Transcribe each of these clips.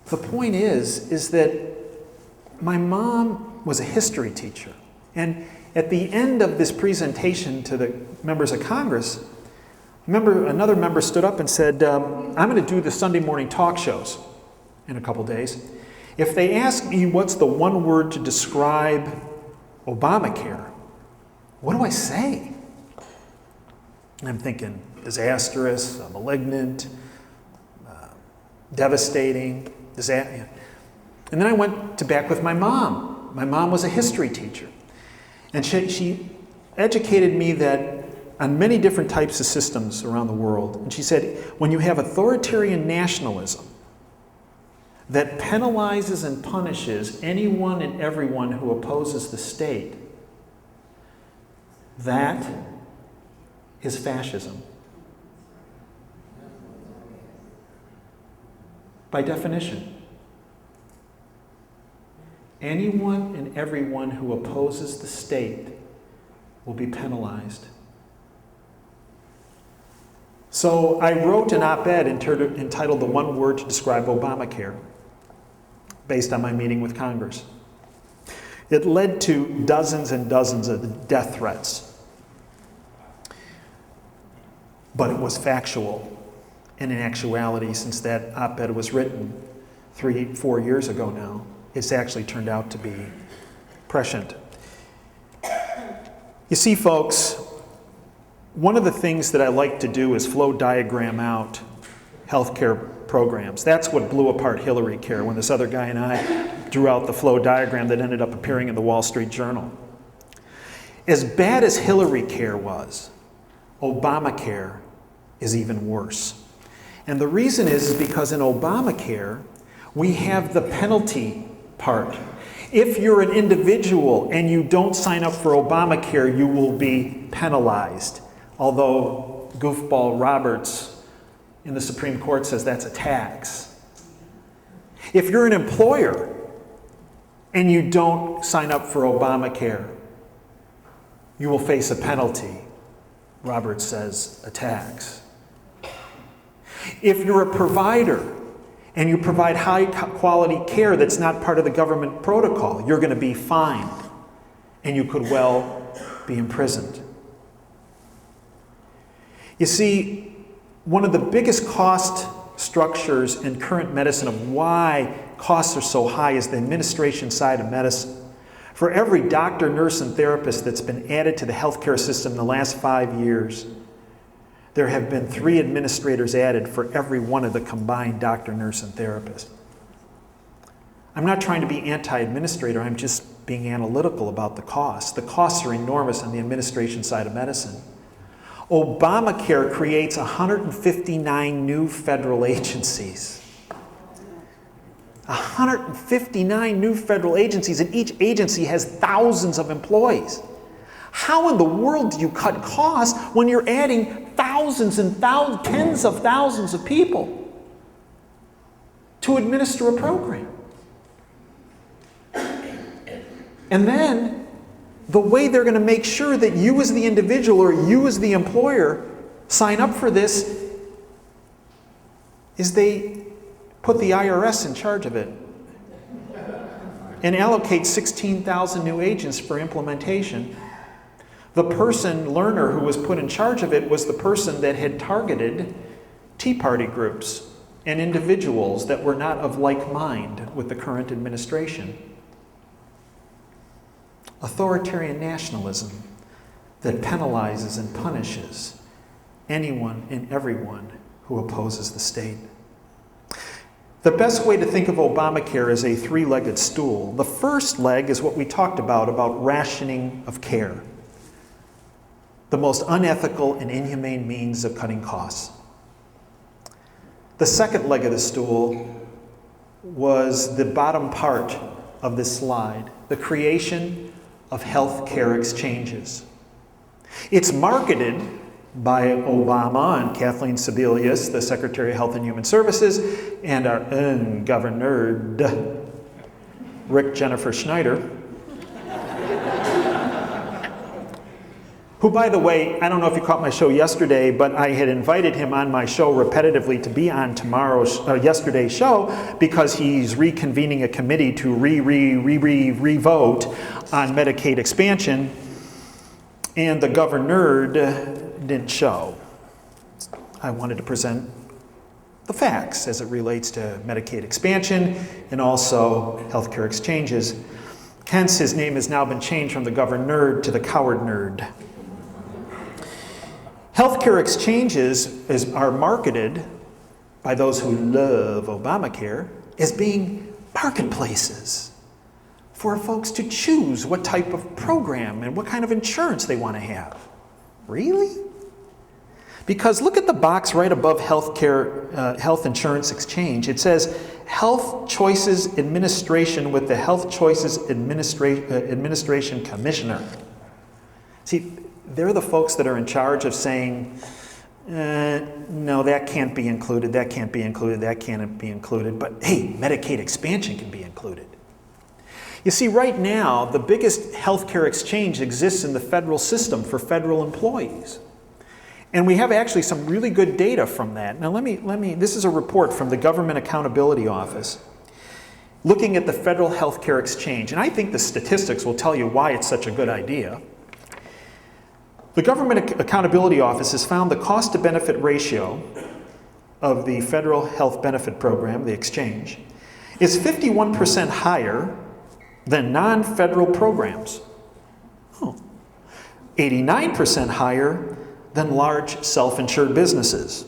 The point is that my mom was a history teacher. And at the end of this presentation to the members of Congress, another member stood up and said, I'm going to do the Sunday morning talk shows in a couple days. If they ask me what's the one word to describe Obamacare, what do I say? And I'm thinking disastrous, malignant, devastating, disaster. And then I went to back with my mom. My mom was a history teacher. And she educated me that on many different types of systems around the world. And she said, when you have authoritarian nationalism that penalizes and punishes anyone and everyone who opposes the state, that is fascism. By definition. Anyone and everyone who opposes the state will be penalized. So I wrote an op-ed entitled "The One Word to Describe Obamacare," based on my meeting with Congress. It led to dozens and dozens of death threats. But it was factual. And in actuality, since that op-ed was written 3-4 years ago now, it's actually turned out to be prescient. You see, folks, one of the things that I like to do is flow diagram out healthcare programs. That's what blew apart Hillary Care, when this other guy and I drew out the flow diagram that ended up appearing in the Wall Street Journal. As bad as Hillary Care was, Obamacare is even worse. And the reason is because in Obamacare, we have the penalty part. If you're an individual and you don't sign up for Obamacare, you will be penalized. Although goofball Roberts in the Supreme Court says that's a tax. If you're an employer and you don't sign up for Obamacare, you will face a penalty. Roberts says a tax. If you're a provider and you provide high quality care that's not part of the government protocol, you're going to be fined and you could well be imprisoned. You see, one of the biggest cost structures in current medicine of why costs are so high is the administration side of medicine. For every doctor, nurse, and therapist that's been added to the healthcare system in the last 5 years, there have been 3 administrators added for every one of the combined doctor, nurse, and therapist. I'm not trying to be anti-administrator, I'm just being analytical about the costs. The costs are enormous on the administration side of medicine. Obamacare creates 159 new federal agencies. 159 new federal agencies, and each agency has thousands of employees. How in the world do you cut costs when you're adding thousands and tens of thousands of people to administer a program? And then the way they're going to make sure that you as the individual or you as the employer sign up for this is they put the IRS in charge of it and allocate 16,000 new agents for implementation. The learner who was put in charge of it was the person that had targeted Tea Party groups and individuals that were not of like mind with the current administration. Authoritarian nationalism that penalizes and punishes anyone and everyone who opposes the state. The best way to think of Obamacare is a 3-legged stool. The first leg is what we talked about rationing of care. The most unethical and inhumane means of cutting costs. The second leg of the stool was the bottom part of this slide, the creation of health care exchanges. It's marketed by Obama and Kathleen Sebelius, the Secretary of Health and Human Services, and our own governor, Rick Jennifer Schneider. who, by the way, I don't know if you caught my show yesterday, but I had invited him on my show repetitively to be on yesterday's show because he's reconvening a committee to re-vote on Medicaid expansion, and the governor didn't show. I wanted to present the facts as it relates to Medicaid expansion and also healthcare exchanges. Hence, his name has now been changed from the governor to the coward nerd. Healthcare exchanges are marketed by those who love Obamacare as being marketplaces for folks to choose what type of program and what kind of insurance they want to have. Really? Because look at the box right above health insurance exchange. It says Health Choices Administration with the Health Choices Administration Commissioner. See, they're the folks that are in charge of saying, no, that can't be included, that can't be included, that can't be included, but hey, Medicaid expansion can be included. You see, right now, the biggest healthcare exchange exists in the federal system for federal employees. And we have actually some really good data from that. Now this is a report from the Government Accountability Office looking at the federal healthcare exchange. And I think the statistics will tell you why it's such a good idea. The Government Accountability Office has found the cost to benefit ratio of the federal health benefit program, the exchange, is 51% higher than non-federal programs. 89% higher than large self-insured businesses.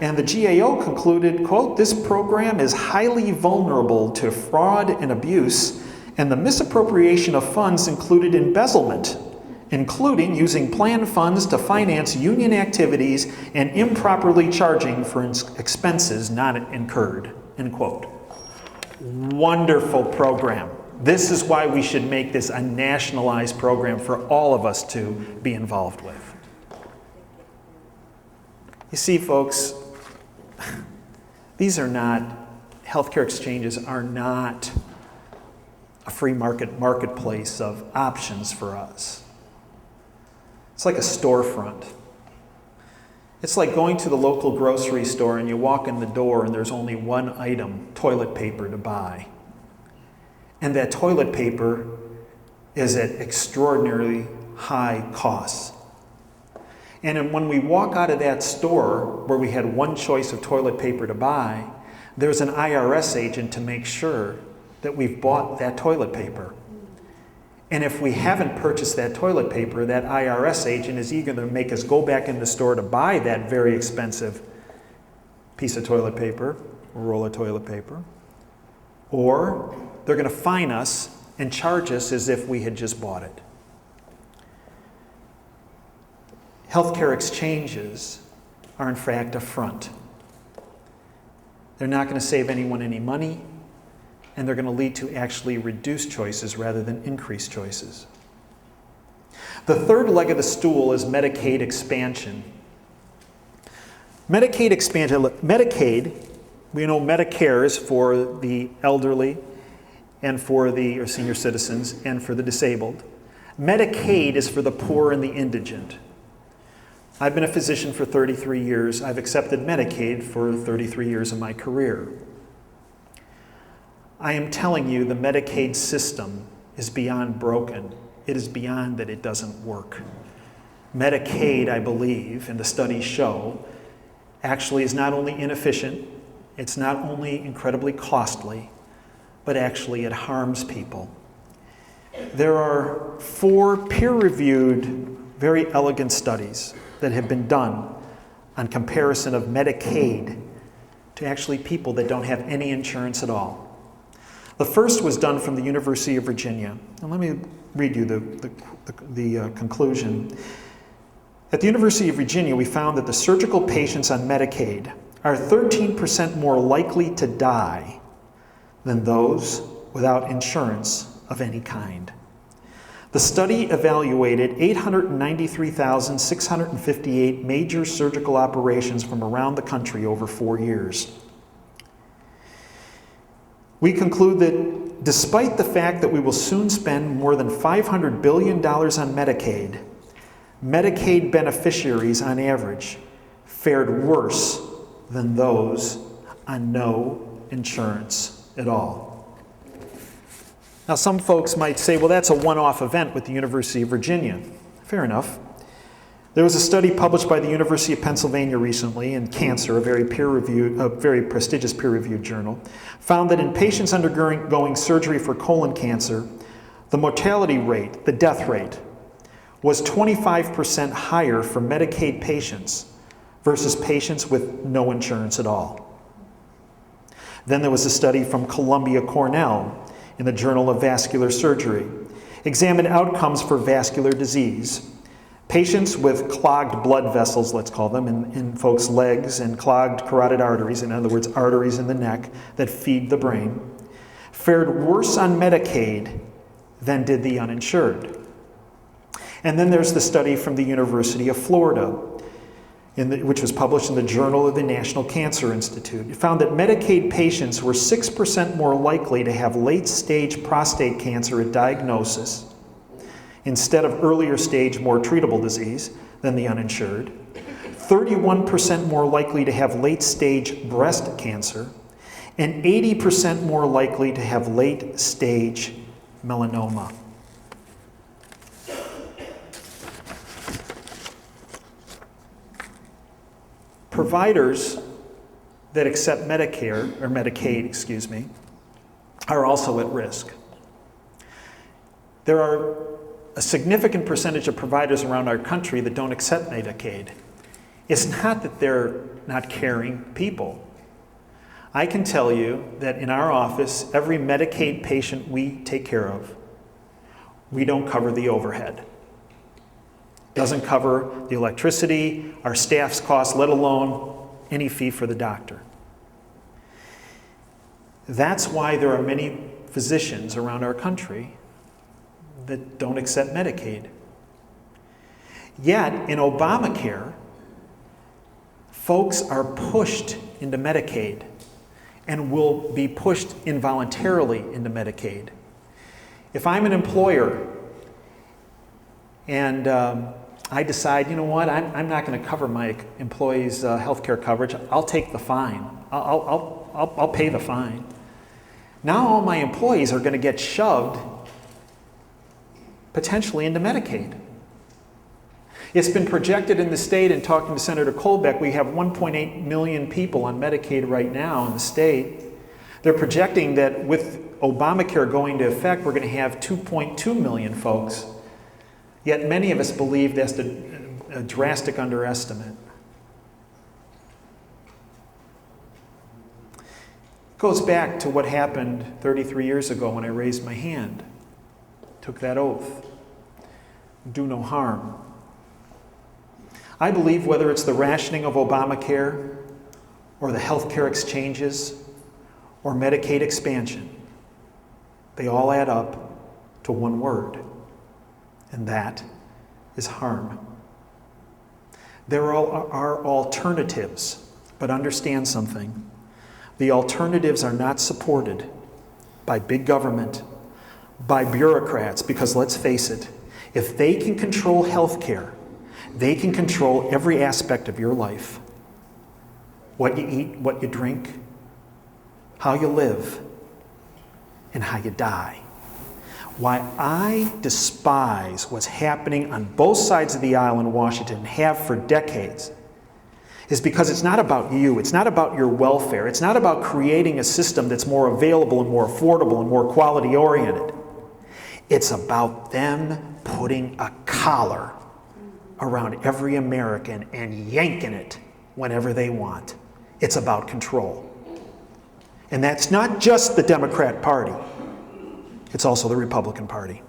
And the GAO concluded, quote, this program is highly vulnerable to fraud and abuse, and the misappropriation of funds included embezzlement, including using plan funds to finance union activities and improperly charging for expenses not incurred, end quote. Wonderful program. This is why we should make this a nationalized program for all of us to be involved with. You see, folks, healthcare exchanges are not a free marketplace of options for us. It's like a storefront. It's like going to the local grocery store and you walk in the door and there's only one item, toilet paper, to buy. And that toilet paper is at extraordinarily high costs. And when we walk out of that store where we had one choice of toilet paper to buy, there's an IRS agent to make sure that we've bought that toilet paper. And if we haven't purchased that toilet paper, that IRS agent is eager to make us go back in the store to buy that very expensive piece of toilet paper, or roll of toilet paper. Or they're going to fine us and charge us as if we had just bought it. Healthcare exchanges are in fact a front. They're not going to save anyone any money, and they're going to lead to actually reduced choices rather than increased choices. The third leg of the stool is Medicaid expansion. Medicaid expansion, Medicaid, we know Medicare is for the elderly and for the senior citizens and for the disabled. Medicaid is for the poor and the indigent. I've been a physician for 33 years. I've accepted Medicaid for 33 years of my career. I am telling you, the Medicaid system is beyond broken. It is beyond that it doesn't work. Medicaid, I believe, and the studies show, actually is not only inefficient, it's not only incredibly costly, but actually it harms people. There are 4 peer-reviewed, very elegant studies that have been done on comparison of Medicaid to actually people that don't have any insurance at all. The first was done from the University of Virginia. And let me read you the conclusion. At the University of Virginia, we found that the surgical patients on Medicaid are 13% more likely to die than those without insurance of any kind. The study evaluated 893,658 major surgical operations from around the country over 4 years. We conclude that despite the fact that we will soon spend more than $500 billion on Medicaid, Medicaid beneficiaries, on average, fared worse than those on no insurance at all. Now, some folks might say, well, that's a one-off event with the University of Virginia. Fair enough. There was a study published by the University of Pennsylvania recently in Cancer, a very prestigious peer-reviewed journal, found that in patients undergoing surgery for colon cancer, the mortality rate, the death rate, was 25% higher for Medicaid patients versus patients with no insurance at all. Then there was a study from Columbia Cornell in the Journal of Vascular Surgery, examined outcomes for vascular disease. Patients with clogged blood vessels, let's call them, in folks' legs and clogged carotid arteries, in other words, arteries in the neck that feed the brain, fared worse on Medicaid than did the uninsured. And then there's the study from the University of Florida, which was published in the Journal of the National Cancer Institute. It found that Medicaid patients were 6% more likely to have late-stage prostate cancer at diagnosis instead of earlier stage, more treatable disease than the uninsured, 31% more likely to have late-stage breast cancer, and 80% more likely to have late-stage melanoma. Providers that accept Medicare, or Medicaid, are also at risk. There are a significant percentage of providers around our country that don't accept Medicaid. It's not that they're not caring people. I can tell you that in our office, every Medicaid patient we take care of, we don't cover the overhead. Doesn't cover the electricity, our staff's costs, let alone any fee for the doctor. That's why there are many physicians around our country that don't accept Medicaid. Yet, in Obamacare, folks are pushed into Medicaid and will be pushed involuntarily into Medicaid. If I'm an employer and I decide, you know what, I'm not going to cover my employees' health care coverage, I'll take the fine. I'll pay the fine. Now all my employees are going to get shoved potentially into Medicaid. It's been projected in the state, and talking to Senator Colbeck, we have 1.8 million people on Medicaid right now in the state. They're projecting that with Obamacare going into effect, we're going to have 2.2 million folks. Yet many of us believe that's a drastic underestimate. It goes back to what happened 33 years ago when I raised my hand, took that oath, do no harm. I believe whether it's the rationing of Obamacare or the health care exchanges or Medicaid expansion, they all add up to one word, and that is harm. There are alternatives, but understand something. The alternatives are not supported by big government, by bureaucrats, because let's face it, if they can control health care, they can control every aspect of your life. What you eat, what you drink, how you live, and how you die. Why I despise what's happening on both sides of the aisle in Washington, and have for decades, is because it's not about you, it's not about your welfare, it's not about creating a system that's more available and more affordable and more quality oriented. It's about them putting a collar around every American and yanking it whenever they want. It's about control. And that's not just the Democrat Party. It's also the Republican Party.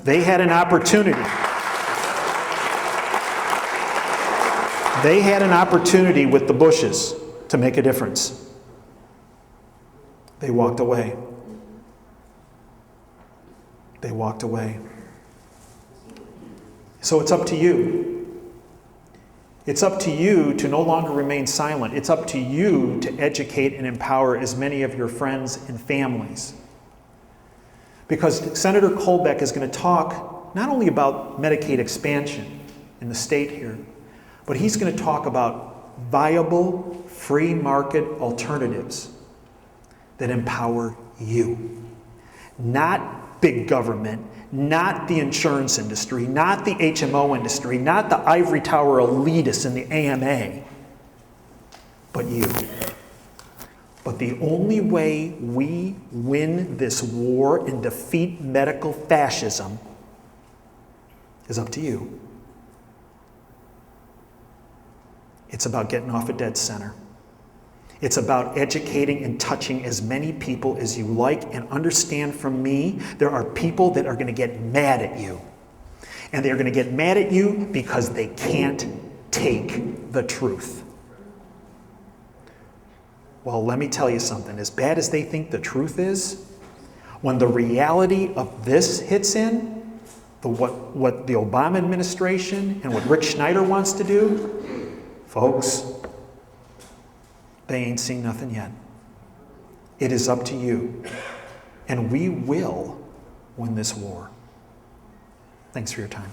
They had an opportunity. They had an opportunity with the Bushes to make a difference. They walked away. They walked away. So it's up to you. It's up to you to no longer remain silent. It's up to you to educate and empower as many of your friends and families. Because Senator Colbeck is going to talk not only about Medicaid expansion, in the state here. But he's going to talk about viable, free market alternatives that empower you. Not big government, not the insurance industry, not the HMO industry, not the ivory tower elitists in the AMA, but you. But the only way we win this war and defeat medical fascism is up to you. It's about getting off a dead center. It's about educating and touching as many people as you like, and understand from me, there are people that are going to get mad at you. And they're going to get mad at you because they can't take the truth. Well, let me tell you something. As bad as they think the truth is, when the reality of this hits in, what the Obama administration and what Rick Schneider wants to do, folks, they ain't seen nothing yet. It is up to you. And we will win this war. Thanks for your time.